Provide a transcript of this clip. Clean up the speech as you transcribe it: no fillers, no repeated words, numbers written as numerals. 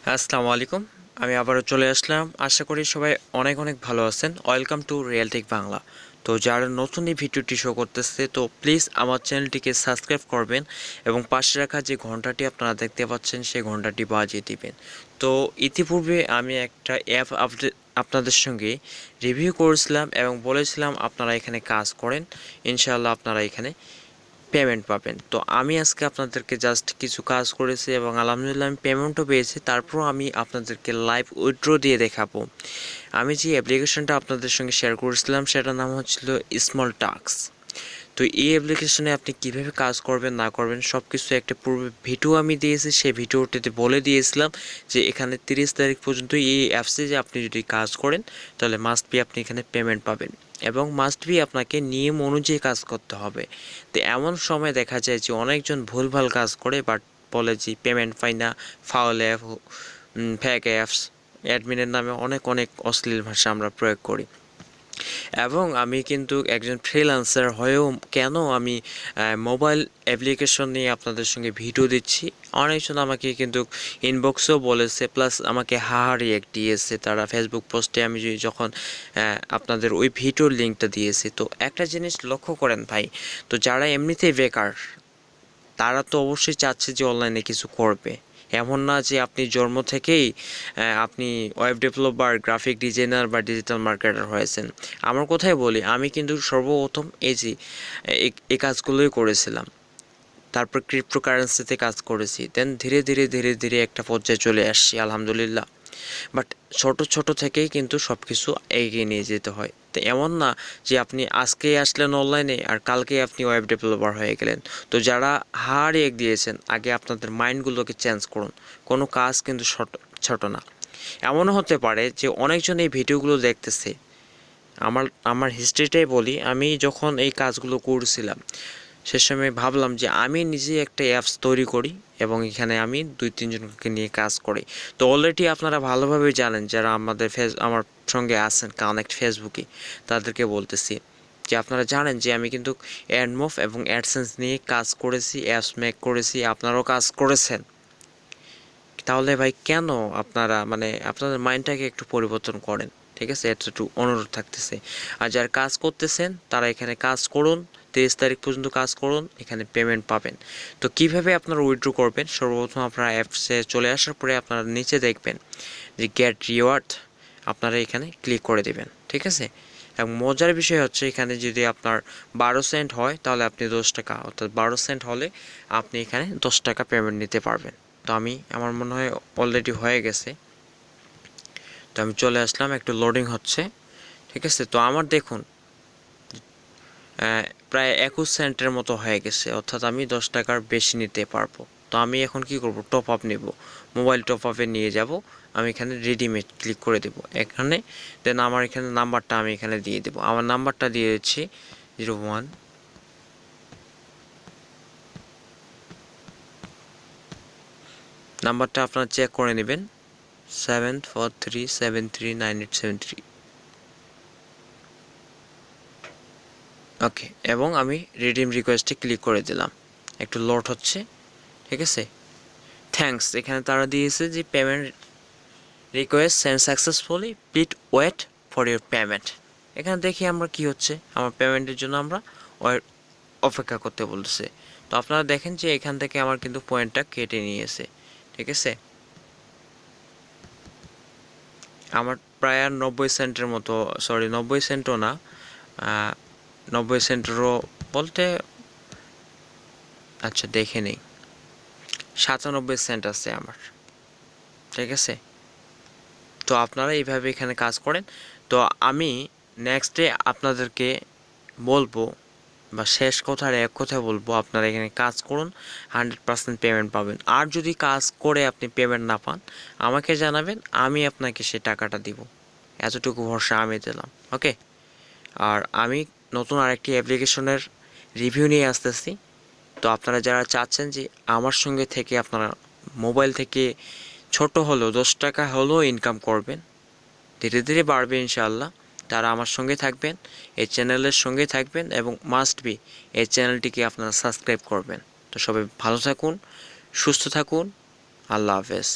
আসসালামু আলাইকুম। আমি আবারও চলে আসলাম। আশা করি সবাই অনেক অনেক ভালো আছেন। Welcome to Realtek Bangla. তো যারা নতুন এই ভিডিওটি শো করতেছে, তো প্লিজ আমার চ্যানেলটিকে সাবস্ক্রাইব করবেন এবং পাশে রাখা যে ঘন্টাটি আপনারা দেখতে পাচ্ছেন সেই ঘন্টাটি বাজিয়ে দিবেন। তো ইতিপূর্বে আমি একটা অ্যাপ আপনাদের সঙ্গে রিভিউ করেছিলাম এবং বলেছিলাম আপনারা এখানে কাজ করেন, ইনশাআল্লাহ আপনারা এখানে পেমেন্ট পাবেন। তো আমি আজকে আপনাদেরকে জাস্ট কিছু কাজ করেছি এবং আলহামদুলিল্লাহ আমি পেমেন্টও পেয়েছি। তারপরও আমি আপনাদেরকে লাইভ উইথড্র দিয়ে দেখাবো। আমি যে অ্যাপ্লিকেশনটা আপনাদের সঙ্গে শেয়ার করেছিলাম সেটার নাম হচ্ছিল স্মল টাস্ক। তো এই অ্যাপ্লিকেশনে আপনি কিভাবে কাজ করবেন না করবেন সব কিছু একটা পূর্বে ভিডিও আমি দিয়েছি, সেই ভিডিওটিতে বলে দিয়েছিলাম যে এখানে 30 তারিখ পর্যন্ত এই অ্যাপসে যে আপনি যদি কাজ করেন তাহলে মাস্ট বি আপনি এখানে পেমেন্ট পাবেন এবং মাস্ট বি আপনাকে নিয়ম অনুযায়ী কাজ করতে হবে। তো এমন সময় দেখা যায় যে অনেকজন ভুলভাল কাজ করে, বাট বলে যে পেমেন্ট পাই না, ফাউল অ্যাপ, ফেক অ্যাপস, অ্যাডমিনের নামে অনেক অনেক অশ্লীল ভাষা আমরা প্রয়োগ করি। এবং আমি কিন্তু একজন ফ্রিল্যান্সার হয়েও কেন আমি মোবাইল অ্যাপ্লিকেশন নিয়ে আপনাদের সঙ্গে ভিডিও দিচ্ছি, অনেকজন আমাকে কিন্তু ইনবক্সেও বলেছে, প্লাস আমাকে রিঅ্যাক্ট দিয়েছে তারা ফেসবুক পোস্টে। আমি যখন আপনাদের ওই ভিডিওর লিঙ্কটা দিয়েছি, তো একটা জিনিস লক্ষ্য করেন ভাই, তো যারা এমনিতেই বেকার তারা তো অবশ্যই চাচ্ছে যে অনলাইনে কিছু করবে। এমন না যে আপনি জন্ম থেকেই আপনি ওয়েব ডেভেলপার, গ্রাফিক ডিজাইনার বা ডিজিটাল মার্কেটার হয়েছেন। আমার কথাই বলি, আমি কিন্তু সর্বপ্রথম এই কাজগুলোই করেছিলাম। তারপর ক্রিপ্টোকারেন্সিতে কাজ করেছি, দেন ধীরে ধীরে ধীরে ধীরে একটা পর্যায়ে চলে আসছি আলহামদুলিল্লাহ। বাট ছোট ছোট থেকেই কিন্তু সব কিছু এগিয়ে নিয়ে যেতে হয়। তো এমন না যে আপনি আজকেই আসলেন অনলাইনে আর কালকেই আপনি ওয়েব ডেভেলপার হয়ে গেলেন। তো যারা এক দিয়েছেন, আগে আপনাদের মাইন্ডগুলোকে চেঞ্জ করুন। কোনো কাজ কিন্তু ছোট না। এমনও হতে পারে যে অনেকজন এই ভিডিওগুলো দেখতেছে। আমার আমার হিস্ট্রিটাই বলি, আমি যখন এই কাজগুলো করছিলাম সে সময় ভাবলাম যে আমি নিজে একটা অ্যাপস তৈরি করি এবং এখানে আমি 2-3 জনকে নিয়ে কাজ করি। তো অলরেডি আপনারা ভালোভাবে জানেন যারা আমার সঙ্গে আছেন কানেক্ট ফেসবুকে, তাদেরকে বলতেছি যে আপনারা জানেন যে আমি কিন্তু অ্যাডমোভ এবং অ্যাডসেন্স নিয়ে কাজ করেছি, অ্যাপস মেক করেছি, আপনারাও কাজ করেছেন। তাহলে ভাই কেন আপনারা আপনাদের মাইন্ডটাকে একটু পরিবর্তন করেন, ঠিক আছে? এটা একটু অনুরোধ থাকতেছে। আর যারা কাজ করতেছেন তারা এখানে কাজ করুন, 30 তারিখ পর্যন্ত কাজ করুন, এখানে পেমেন্ট পাবেন। তো কিভাবে আপনারা উইথড্র করবেন, সর্বপ্রথম আপনারা অ্যাপসে চলে আসার পরে আপনারা নিচে দেখবেন যে গেট রিওয়ার্ড, আপনারা এখানে ক্লিক করে দেবেন, ঠিক আছে? এবং মজার বিষয় হচ্ছে এখানে যদি আপনার 12 সেন্ট হয় তাহলে আপনি 10 টাকা, অর্থাৎ 12 সেন্ট হলে আপনি এখানে 10 টাকা পেমেন্ট নিতে পারবেন। তো আমার মনে হয় অলরেডি হয়ে গেছে। তো আমি চলে আসলাম, একটু লোডিং হচ্ছে, ঠিক আছে? তো আমার দেখুন প্রায় 21 সেন্টের মতো হয়ে গেছে, অর্থাৎ আমি 10 টাকার বেশি নিতে পারবো। তো আমি এখন কি করব, টপ আপ নেব, মোবাইল টপ আপে নিয়ে যাব। আমি এখানে রেডিমেড ক্লিক করে দেব এখানে, দেন আমার এখানে নাম্বারটা আমি এখানে দিয়ে দেব। আমার নাম্বারটা দিয়ে দিচ্ছি 01, নাম্বারটা আপনারা চেক করে নেবেন 7437398873। ওকে, এবং আমি রিডিম রিকোয়েস্টে ক্লিক করে দিলাম, একটু লোড হচ্ছে, ঠিক আছে? থ্যাঙ্কস, এখানে তারা দিয়েছে যে payment request send successfully, please wait for your payment. এখানে দেখি আমরা কি হচ্ছে, আমার পেমেন্টের জন্য আমরা অপেক্ষা করতে বলতেছে। তো আপনারা দেখেন যে এখান থেকে আমার কিন্তু পয়েন্টটা কেটে নিয়েছে, ঠিক আছে? আমার প্রায় আর 90 সেন্টের মতো, সরি 90 সেন্টও না, 90 সেন্টেরও বলতে, আচ্ছা দেখে নেই, 97 সেন্ট আছে আমার, ঠিক আছে? তো আপনারা এইভাবে এখানে কাজ করেন। তো আমি নেক্সট ডে আপনাদেরকে বলবো, বা শেষ কথার এক কথা বলবো, আপনারা এখানে কাজ করুন, 100% পেমেন্ট পাবেন। আর যদি কাজ করে আপনি পেমেন্ট না পান, আমাকে জানাবেন, আমি আপনাকে সে টাকাটা দিব। এতটুকু ভরসা আমি দিলাম, ওকে? আর আমি নতুন আরেকটি অ্যাপ্লিকেশনের রিভিউ নিয়ে আসতেছি। তো আপনারা যারা চাচ্ছেন যে আমার সঙ্গে থেকে আপনারা মোবাইল থেকে ছোট হলেও 10 টাকা হলেও ইনকাম করবেন, ধীরে ধীরে বাড়বে ইনশাআল্লাহ, তারা আমার সঙ্গে থাকবেন, এই চ্যানেলের সঙ্গে থাকবেন এবং মাস্ট বি এই চ্যানেলটিকে আপনারা সাবস্ক্রাইব করবেন। তো সবাই ভালো থাকুন, সুস্থ থাকুন, আল্লাহ হাফেজ।